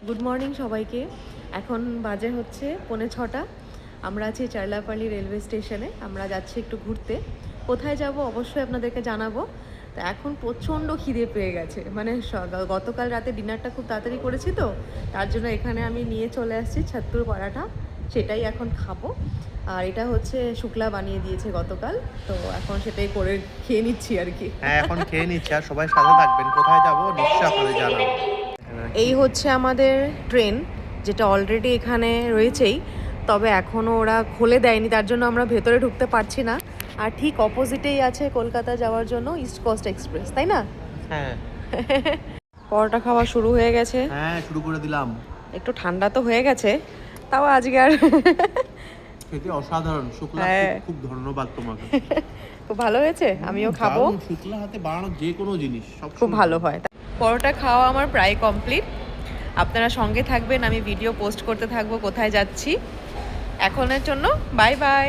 Good morning সবাইকে। এখন বাজে হচ্ছে 5:45। আমরা আছি চারলাপালি রেলওয়ে স্টেশনে। আমরা যাচ্ছি একটু ঘুরতে। কোথায় যাব অবশ্যই আপনাদেরকে জানাবো। তো এখন প্রচণ্ড খিদে পেয়ে গেছে, মানে গতকাল রাতে ডিনারটা খুব তাড়াতাড়ি করেছি, তো তার জন্য এখানে আমি নিয়ে চলে আসছি ছাত্তুর পরাঠা, সেটাই এখন খাবো। আর এটা হচ্ছে শুক্লা বানিয়ে দিয়েছে গতকাল, তো এখন সেটাই করে খেয়ে নিচ্ছি আর কি। হ্যাঁ, এখন খেয়ে নিচ্ছি। আর সবাই সাথে থাকবেন। কোথায় যাব নিশ্চয়ই আপনাদের জানাবো। এই হচ্ছে আমাদের ট্রেন, যেটা অলরেডি এখানে রয়েছেই, তবে এখনও ওরা খুলে দেয়নি, তার জন্য আমরা ভেতরে ঢুকতে পারছি না। আর ঠিক অপোজিটেই আছে কলকাতা যাওয়ার জন্য ইস্ট কোস্ট এক্সপ্রেস, তাই না? হ্যাঁ পরোটা খাওয়া শুরু হয়ে গেছে। হ্যাঁ, শুরু করে দিলাম। একটু ঠান্ডা তো হয়ে গেছে, তাও আজকে আর খেতে অসাধারণ। শুক্লা, হ্যাঁ। খুব ধন্যবাদ তোমাকে। খুব ভালো হয়েছে, আমিও খাবো। দারুণ। শুক্লা হাতে বানানো যে কোনো জিনিস সব খুব ভালো হয়। পরোটা খাওয়া আমার প্রায় কমপ্লিট। আপনারা সঙ্গে থাকবেন, আমি ভিডিও পোস্ট করতে থাকবো কোথায় যাচ্ছি। এখনের জন্য বাই বাই।